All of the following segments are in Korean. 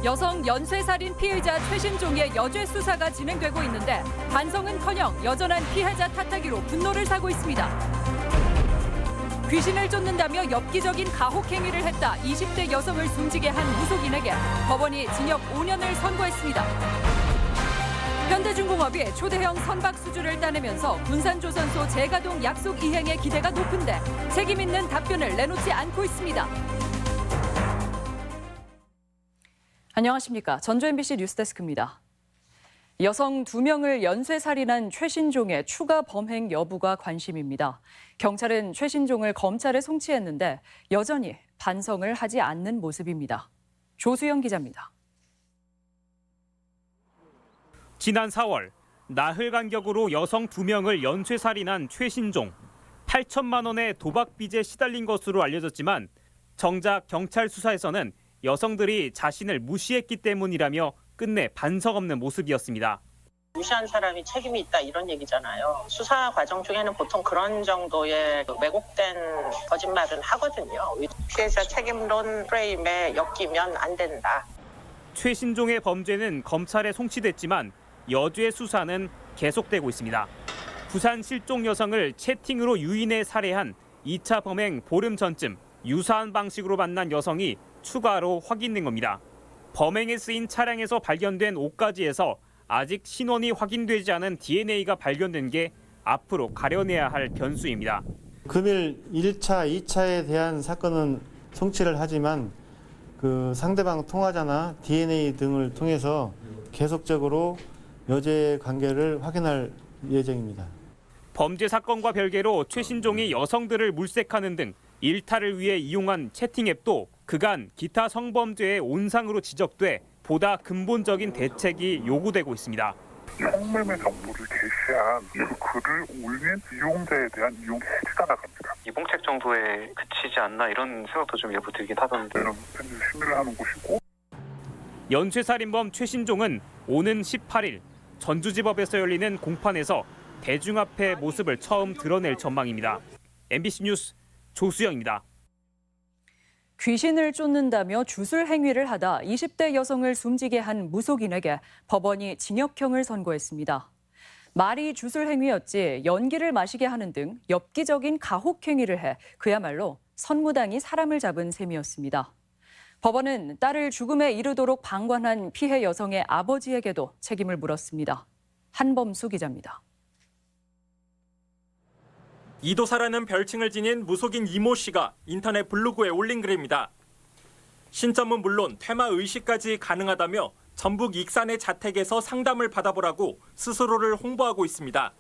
여성 연쇄살인 피해자 최신종의 여죄 수사가 진행되고 있는데 반성은커녕 여전한 피해자 탓하기로 분노를 사고 있습니다. 귀신을 쫓는다며 엽기적인 가혹 행위를 했다 20대 여성을 숨지게 한 무속인에게 법원이 징역 5년을 선고했습니다. 현대중공업이 초대형 선박 수주를 따내면서 군산조선소 재가동 약속 이행의 기대가 높은데 책임 있는 답변을 내놓지 않고 있습니다. 안녕하십니까. 전주 MBC 뉴스데스크입니다. 여성 2명을 연쇄살인한 최신종의 추가 범행 여부가 관심입니다. 경찰은 최신종을 검찰에 송치했는데 여전히 반성을 하지 않는 모습입니다. 조수영 기자입니다. 지난 4월 나흘 간격으로 여성 2명을 연쇄살인한 최신종. 8천만 원의 도박 빚에 시달린 것으로 알려졌지만 정작 경찰 수사에서는 여성들이 자신을 무시했기 때문이라며 끝내 반성 없는 모습이었습니다. 무시한 사람이 책임이 있다 이런 얘기잖아요. 수사 과정 중에는 보통 그런 정도의 왜곡된 거짓말은 하거든요. 피해자 책임론 프레임에 엮이면 안 된다. 최신종의 범죄는 검찰에 송치됐지만 여죄 수사는 계속되고 있습니다. 부산 실종 여성을 채팅으로 유인해 살해한 2차 범행 보름 전쯤 유사한 방식으로 만난 여성이 추가로 확인된 겁니다. 범행에 쓰인 차량에서 발견된 옷가지에서 아직 신원이 확인되지 않은 DNA가 발견된 게 앞으로 가려내야 할 변수입니다. 금일 1차, 2차에 대한 사건은 송치를 하지만 그 상대방 통화자나 DNA 등을 통해서 계속적으로 여죄 관계를 확인할 예정입니다. 범죄 사건과 별개로 최신종이 여성들을 물색하는 등 일탈을 위해 이용한 채팅 앱도 그간 기타 성범죄의 온상으로 지적돼 보다 근본적인 대책이 요구되고 있습니다. 성매매 정보를 게시한 그 글을 올린 이용자에 대한 이용 해지가 나갑니다. 이봉책 정도에 그치지 않나 이런 생각도 좀 일부 들긴 하던데. 이런 심의를 하는 곳이고. 연쇄살인범 최신종은 오는 18일 전주지법에서 열리는 공판에서 대중 앞에 모습을 처음 드러낼 전망입니다. MBC 뉴스 조수영입니다. 귀신을 쫓는다며 주술 행위를 하다 20대 여성을 숨지게 한 무속인에게 법원이 징역형을 선고했습니다. 말이 주술 행위였지 연기를 마시게 하는 등 엽기적인 가혹 행위를 해 그야말로 선무당이 사람을 잡은 셈이었습니다. 법원은 딸을 죽음에 이르도록 방관한 피해 여성의 아버지에게도 책임을 물었습니다. 한범수 기자입니다. 이도사라는 별칭을 지닌 무속인 이모 씨가 인터넷 블로그에 올린 글입니다. 신점은 물론 퇴마 의식까지 가능하다며 전북 익산의 자택에서 상담을 받아보라고 스스로를 홍보하고 있습니다.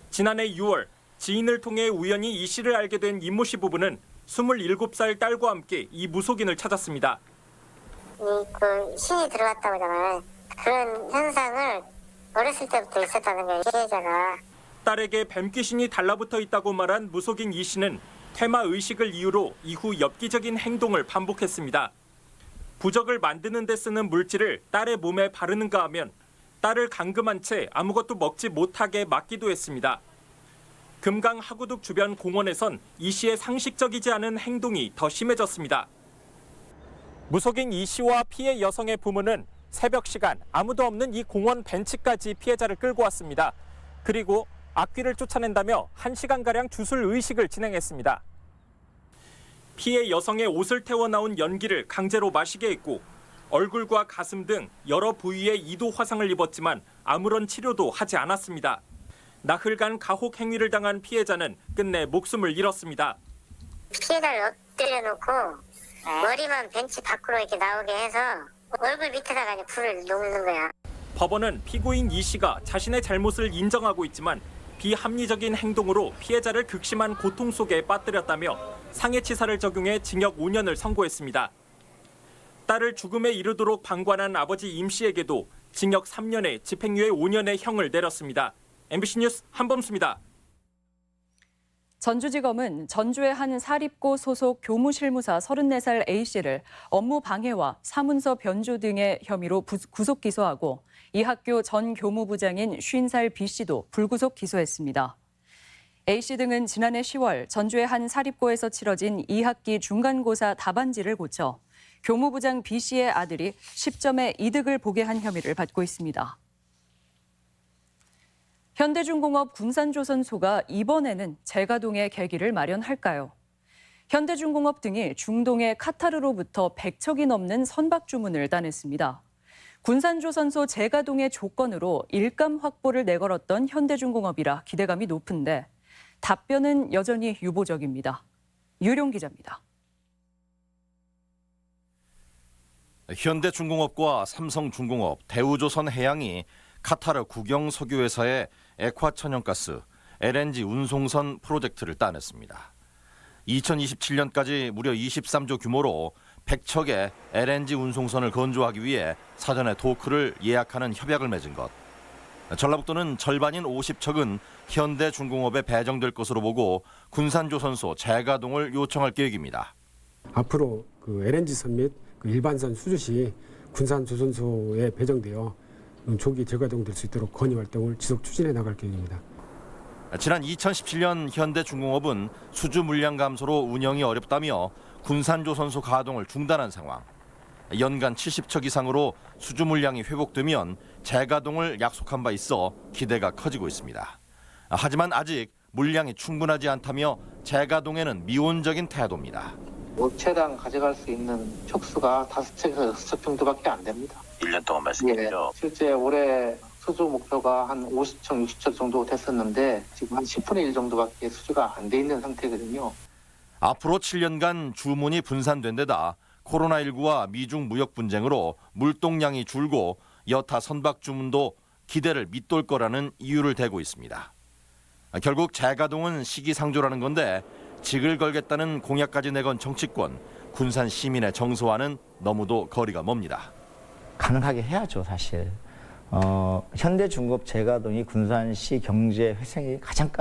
지난해 6월 지인을 통해 우연히 이 씨를 알게 된 이모 씨 부부는 27살 딸과 함께 이 무속인을 찾았습니다. 신이 들어갔다고 하잖아요. 그런 현상을 어렸을 때부터 있었다는 거예요, 피해자가. 딸에게 뱀귀신이 달라붙어 있다고 말한 무속인 이 씨는 퇴마 의식을 이유로 이후 엽기적인 행동을 반복했습니다. 부적을 만드는 데 쓰는 물질을 딸의 몸에 바르는가 하면 딸을 감금한 채 아무것도 먹지 못하게 막기도 했습니다. 금강 하구둑 주변 공원에선 이 씨의 상식적이지 않은 행동이 더 심해졌습니다. 무속인 이 씨와 피해 여성의 부모는 새벽 시간 아무도 없는 이 공원 벤치까지 피해자를 끌고 왔습니다. 그리고 악귀를 쫓아낸다며 1시간가량 주술 의식을 진행했습니다. 피해 여성의 옷을 태워 나온 연기를 강제로 마시게 했고 얼굴과 가슴 등 여러 부위에 2도 화상을 입었지만 아무런 치료도 하지 않았습니다. 나흘간 가혹 행위를 당한 피해자는 끝내 목숨을 잃었습니다. 피해자를 엎드려 놓고 머리만 벤치 밖으로 이렇게 나오게 해서 얼굴 밑에다가 이제 불을 놓는 거야. 법원은 피고인 이 씨가 자신의 잘못을 인정하고 있지만 비합리적인 행동으로 피해자를 극심한 고통 속에 빠뜨렸다며 상해치사를 적용해 징역 5년을 선고했습니다. 딸을 죽음에 이르도록 방관한 아버지 임 씨에게도 징역 3년에 집행유예 5년의 형을 내렸습니다. MBC 뉴스 한범수입니다. 전주지검은 전주의 한 사립고 소속 교무실무사 34살 A씨를 업무 방해와 사문서 변조 등의 혐의로 구속 기소하고 이 학교 전 교무부장인 50살 B씨도 불구속 기소했습니다. A씨 등은 지난해 10월 전주의 한 사립고에서 치러진 2학기 중간고사 답안지를 고쳐 교무부장 B 씨의 아들이 10점의 이득을 보게 한 혐의를 받고 있습니다. 현대중공업 군산조선소가 이번에는 재가동의 계기를 마련할까요? 현대중공업 등이 중동의 카타르로부터 100척이 넘는 선박 주문을 따냈습니다. 군산조선소 재가동의 조건으로 일감 확보를 내걸었던 현대중공업이라 기대감이 높은데 답변은 여전히 유보적입니다. 유룡 기자입니다. 현대중공업과 삼성중공업, 대우조선해양이 카타르 국영석유회사의 액화천연가스 LNG 운송선 프로젝트를 따냈습니다. 2027년까지 무려 23조 규모로 100척의 LNG 운송선을 건조하기 위해 사전에 도크를 예약하는 협약을 맺은 것. 전라북도는 절반인 50척은 현대중공업에 배정될 것으로 보고 군산조선소 재가동을 요청할 계획입니다. 앞으로 LNG선 및 일반선 수주 시 군산조선소에 배정되어 조기 재가동될 수 있도록 건의 활동을 지속 추진해 나갈 계획입니다. 지난 2017년 현대중공업은 수주 물량 감소로 운영이 어렵다며 군산조선소 가동을 중단한 상황. 연간 70척 이상으로 수주 물량이 회복되면 재가동을 약속한 바 있어 기대가 커지고 있습니다. 하지만 아직 물량이 충분하지 않다며 재가동에는 미온적인 태도입니다. 업체당 가져갈 수 있는 척수가 5척에서 6척 정도밖에 안 됩니다. 1년 동안 말씀드렸죠. 실제 올해 수주 목표가 한 50척, 60척 정도 됐었는데 지금 한 10분의 1 정도밖에 수주가 안 돼 있는 상태거든요. 앞으로 7년간 주문이 분산된 데다 코로나19와 미중 무역 분쟁으로 물동량이 줄고 여타 선박 주문도 기대를 밑돌 거라는 이유를 대고 있습니다. 결국 재가동은 시기상조라는 건데 직을 걸겠다는 공약까지 내건 정치권, 군산 시민의 정서와는 너무도 거리가 멉니다. 가능하게 해야죠, 사실. 현대중공업 재가동이 군산시 경제 회생이 가장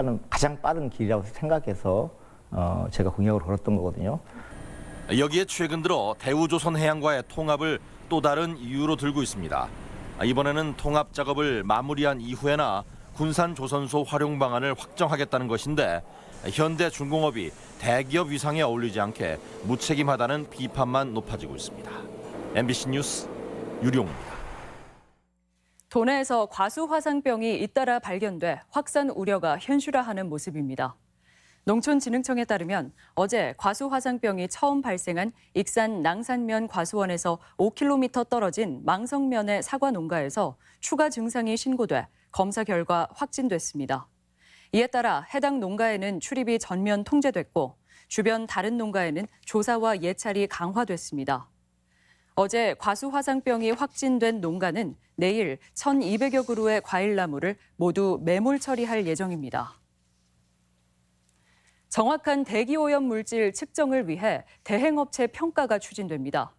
빠른 길이라고 생각해서 제가 공약을 걸었던 거거든요. 여기에 최근 들어 대우조선해양과의 통합을 또 다른 이유로 들고 있습니다. 이번에는 통합 작업을 마무리한 이후에나 군산조선소 활용 방안을 확정하겠다는 것인데 현대중공업이 대기업 위상에 어울리지 않게 무책임하다는 비판만 높아지고 있습니다. MBC 뉴스 유룡입니다. 도내에서 과수화상병이 잇따라 발견돼 확산 우려가 현실화하는 모습입니다. 농촌진흥청에 따르면 어제 과수화상병이 처음 발생한 익산 낭산면 과수원에서 5km 떨어진 망성면의 사과 농가에서 추가 증상이 신고돼 검사 결과 확진됐습니다. 이에 따라 해당 농가에는 출입이 전면 통제됐고 주변 다른 농가에는 조사와 예찰이 강화됐습니다. 어제 과수화상병이 확진된 농가는 내일 1,200여 그루의 과일나무를 모두 매몰 처리할 예정입니다. 정확한 대기오염 물질 측정을 위해 대행업체 평가가 추진됩니다.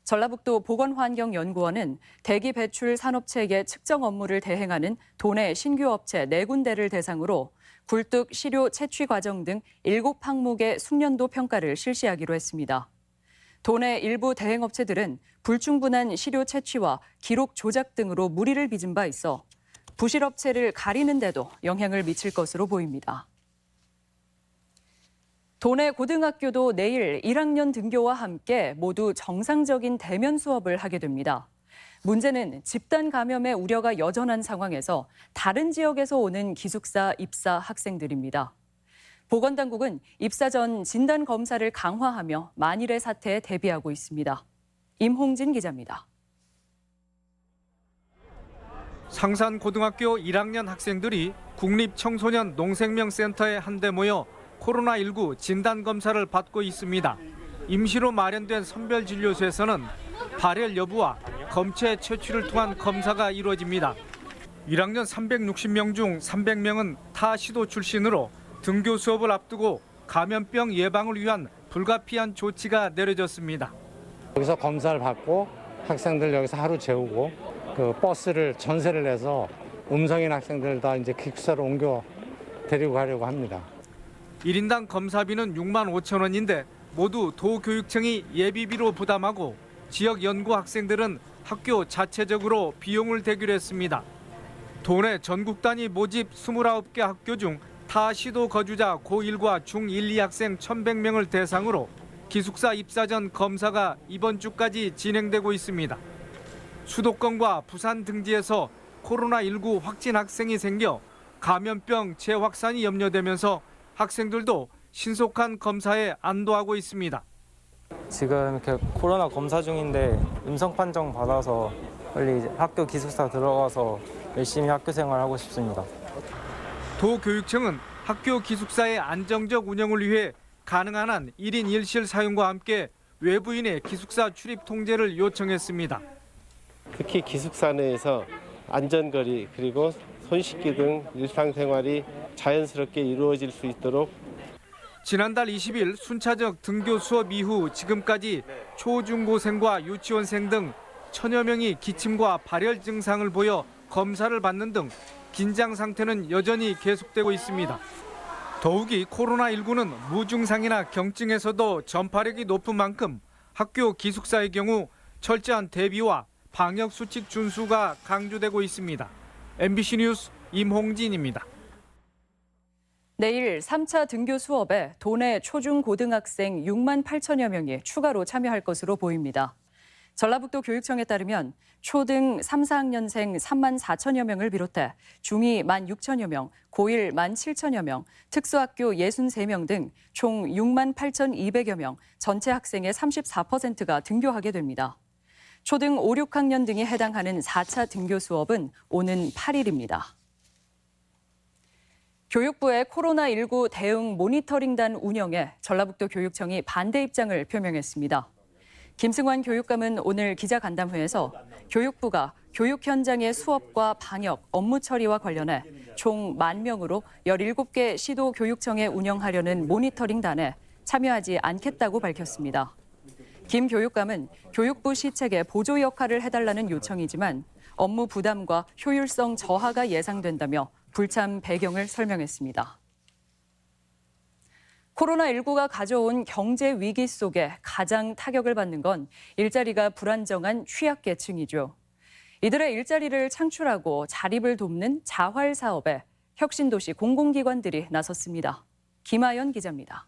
전라북도 보건환경연구원은 대기 배출 산업체계 측정 업무를 대행하는 도내 신규 업체 4군데를 대상으로 굴뚝 시료 채취 과정 등 7항목의 숙련도 평가를 실시하기로 했습니다. 도내 일부 대행업체들은 불충분한 시료 채취와 기록 조작 등으로 물의를 빚은 바 있어 부실업체를 가리는 데도 영향을 미칠 것으로 보입니다. 도내 고등학교도 내일 1학년 등교와 함께 모두 정상적인 대면 수업을 하게 됩니다. 문제는 집단 감염의 우려가 여전한 상황에서 다른 지역에서 오는 기숙사 입사 학생들입니다. 보건당국은 입사 전 진단 검사를 강화하며 만일의 사태에 대비하고 있습니다. 임홍진 기자입니다. 상산고등학교 1학년 학생들이 국립청소년 농생명센터에 한데 모여 코로나19 진단검사를 받고 있습니다. 임시로 마련된 선별진료소에서는 발열 여부와 검체 채취를 통한 검사가 이루어집니다. 1학년 360명 중 300명은 타 시도 출신으로 등교 수업을 앞두고 감염병 예방을 위한 불가피한 조치가 내려졌습니다. 여기서 검사를 받고 학생들 여기서 하루 재우고 그 버스를 전세를 해서 음성인 학생들 다 이제 기숙사로 옮겨 데리고 가려고 합니다. 1인당 검사비는 6만 5천 원인데 모두 도교육청이 예비비로 부담하고 지역 연구 학생들은 학교 자체적으로 비용을 대기로 했습니다. 도내 전국 단위 모집 29개 학교 중 타 시도 거주자 고1과 중1, 2학생 1,100명을 대상으로 기숙사 입사 전 검사가 이번 주까지 진행되고 있습니다. 수도권과 부산 등지에서 코로나19 확진 학생이 생겨 감염병 재확산이 염려되면서 학생들도 신속한 검사에 안도하고 있습니다. 지금 이렇게 코로나 검사 중인데 음성 판정 받아서 빨리 이제 학교 기숙사 들어가서 열심히 학교 생활하고 싶습니다. 도교육청은 학교 기숙사의 안정적 운영을 위해 가능한 한 1인 1실 사용과 함께 외부인의 기숙사 출입 통제를 요청했습니다. 특히 기숙사 내에서 안전거리 그리고 손 씻기 등 일상생활이 자연스럽게 이루어질 수 있도록 지난달 20일 순차적 등교 수업 이후 지금까지 초중고생과 유치원생 등 1000여 명이 기침과 발열 증상을 보여 검사를 받는 등 긴장 상태는 여전히 계속되고 있습니다. 더욱이 코로나19는 무증상이나 경증에서도 전파력이 높은 만큼 학교 기숙사의 경우 철저한 대비와 방역수칙 준수가 강조되고 있습니다. MBC 뉴스 임홍진입니다. 내일 3차 등교 수업에 도내 초중고등학생 6만 8천여 명이 추가로 참여할 것으로 보입니다. 전라북도 교육청에 따르면 초등 3, 4학년생 3만 4천여 명을 비롯해 중2 1만 6천여 명, 고1 1만 7천여 명, 특수학교 63명 등 총 6만 8,200여 명, 전체 학생의 34%가 등교하게 됩니다. 초등 5, 6학년 등이 해당하는 4차 등교 수업은 오는 8일입니다. 교육부의 코로나19 대응 모니터링단 운영에 전라북도 교육청이 반대 입장을 표명했습니다. 김승환 교육감은 오늘 기자간담회에서 교육부가 교육 현장의 수업과 방역, 업무 처리와 관련해 총 10,000명으로 17개 시도 교육청에 운영하려는 모니터링단에 참여하지 않겠다고 밝혔습니다. 김 교육감은 교육부 시책에 보조 역할을 해달라는 요청이지만 업무 부담과 효율성 저하가 예상된다며 불참 배경을 설명했습니다. 코로나19가 가져온 경제 위기 속에 가장 타격을 받는 건 일자리가 불안정한 취약계층이죠. 이들의 일자리를 창출하고 자립을 돕는 자활 사업에 혁신도시 공공기관들이 나섰습니다. 김아연 기자입니다.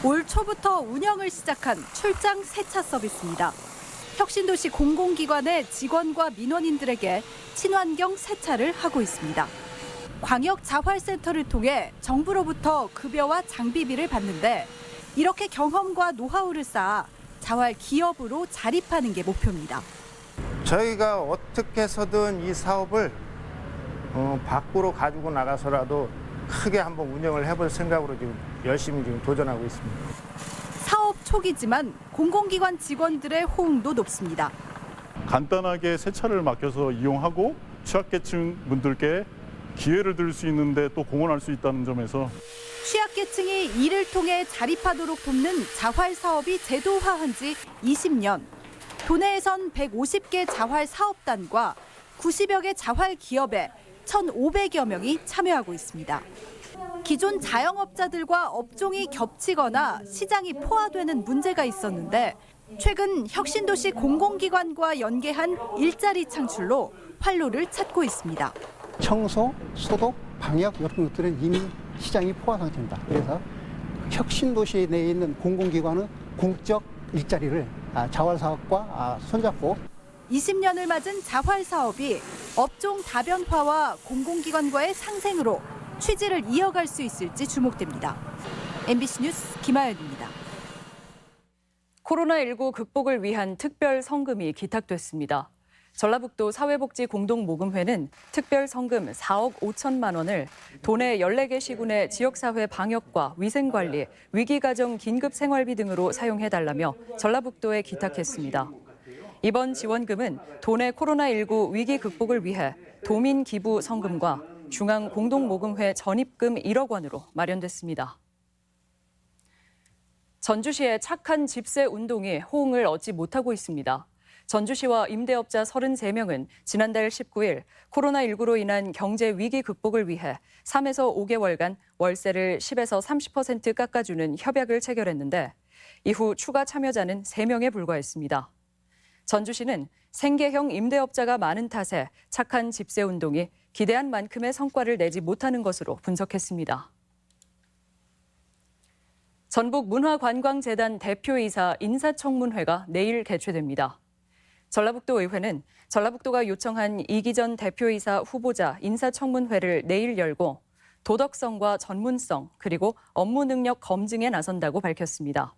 올 초부터 운영을 시작한 출장 세차 서비스입니다. 혁신도시 공공기관의 직원과 민원인들에게 친환경 세차를 하고 있습니다. 광역 자활센터를 통해 정부로부터 급여와 장비비를 받는데 이렇게 경험과 노하우를 쌓아 자활 기업으로 자립하는 게 목표입니다. 저희가 어떻게 해서든 이 사업을 밖으로 가지고 나가서라도 크게 한번 운영을 해볼 생각으로 지금 열심히 도전하고 있습니다. 사업 초기지만 공공기관 직원들의 호응도 높습니다. 간단하게 세차를 맡겨서 이용하고 취약계층 분들께 기회를 들 수 있는데 또 공헌할 수 있다는 점에서 취약계층이 이를 통해 자립하도록 돕는 자활 사업이 제도화한 지 20년. 도내에선 150개 자활 사업단과 90여 개 자활 기업에 1,500여 명이 참여하고 있습니다. 기존 자영업자들과 업종이 겹치거나 시장이 포화되는 문제가 있었는데 최근 혁신도시 공공기관과 연계한 일자리 창출로 활로를 찾고 있습니다. 청소, 소독, 방역 이런 것들은 이미 시장이 포화 상태입니다. 그래서 혁신도시 내에 있는 공공기관은 공적 일자리를 자활 사업과 손잡고 20년을 맞은 자활 사업이 업종 다변화와 공공기관과의 상생으로 취지를 이어갈 수 있을지 주목됩니다. MBC 뉴스 김아연입니다. 코로나19 극복을 위한 특별 성금이 기탁됐습니다. 전라북도 사회복지공동모금회는 특별 성금 4억 5천만 원을 도내 14개 시군의 지역사회 방역과 위생관리, 위기가정 긴급생활비 등으로 사용해달라며 전라북도에 기탁했습니다. 이번 지원금은 도내 코로나19 위기 극복을 위해 도민 기부 성금과 중앙공동모금회 전입금 1억 원으로 마련됐습니다. 전주시의 착한 집세 운동이 호응을 얻지 못하고 있습니다. 전주시와 임대업자 33명은 지난달 19일 코로나19로 인한 경제 위기 극복을 위해 3에서 5개월간 월세를 10에서 30% 깎아주는 협약을 체결했는데 이후 추가 참여자는 3명에 불과했습니다. 전주시는 생계형 임대업자가 많은 탓에 착한 집세 운동이 기대한 만큼의 성과를 내지 못하는 것으로 분석했습니다. 전북문화관광재단 대표이사 인사청문회가 내일 개최됩니다. 전라북도 의회는 전라북도가 요청한 이기전 대표이사 후보자 인사청문회를 내일 열고 도덕성과 전문성 그리고 업무 능력 검증에 나선다고 밝혔습니다.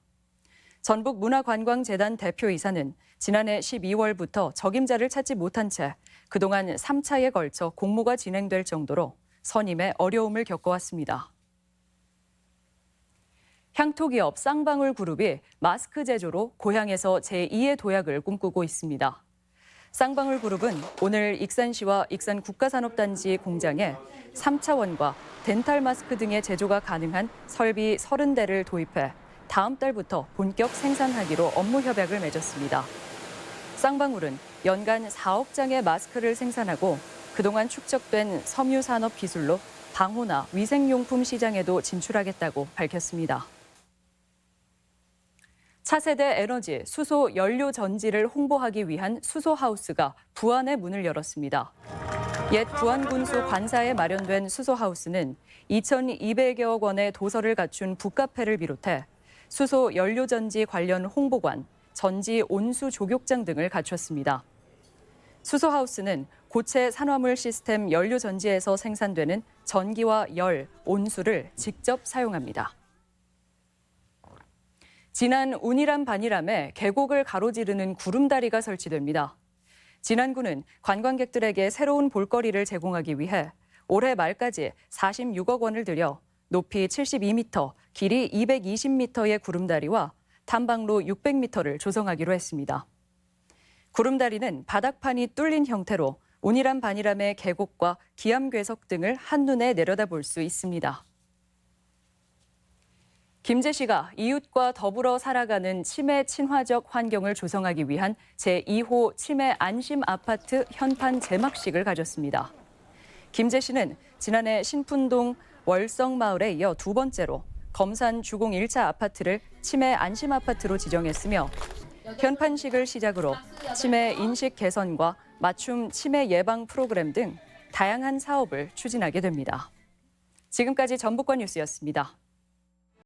전북문화관광재단 대표이사는 지난해 12월부터 적임자를 찾지 못한 채 그동안 3차에 걸쳐 공모가 진행될 정도로 선임에 어려움을 겪어왔습니다. 향토기업 쌍방울 그룹이 마스크 제조로 고향에서 제2의 도약을 꿈꾸고 있습니다. 쌍방울 그룹은 오늘 익산시와 익산 국가산업단지 공장에 3차원과 덴탈 마스크 등의 제조가 가능한 설비 30대를 도입해 다음 달부터 본격 생산하기로 업무 협약을 맺었습니다. 쌍방울은 연간 4억 장의 마스크를 생산하고 그동안 축적된 섬유 산업 기술로 방호나 위생용품 시장에도 진출하겠다고 밝혔습니다. 차세대 에너지 수소 연료 전지를 홍보하기 위한 수소하우스가 부안에 문을 열었습니다. 옛 부안군수 관사에 마련된 수소하우스는 2,200여억 원의 도서를 갖춘 북카페를 비롯해 수소 연료 전지 관련 홍보관, 전지 온수 조격장 등을 갖췄습니다. 수소하우스는 고체 산화물 시스템 연료 전지에서 생산되는 전기와 열, 온수를 직접 사용합니다. 진안 운이람 반이람에 계곡을 가로지르는 구름다리가 설치됩니다. 진안군은 관광객들에게 새로운 볼거리를 제공하기 위해 올해 말까지 46억 원을 들여 높이 72m, 길이 220m의 구름다리와 탐방로 600m를 조성하기로 했습니다. 구름다리는 바닥판이 뚫린 형태로 운이람 반이람의 계곡과 기암괴석 등을 한눈에 내려다볼 수 있습니다. 김제시가 이웃과 더불어 살아가는 치매 친화적 환경을 조성하기 위한 제2호 치매 안심 아파트 현판 제막식을 가졌습니다. 김제시는 지난해 신푼동 월성마을에 이어 두 번째로 검산 주공 1차 아파트를 치매 안심 아파트로 지정했으며 현판식을 시작으로 치매 인식 개선과 맞춤 치매 예방 프로그램 등 다양한 사업을 추진하게 됩니다. 지금까지 전북권 뉴스였습니다.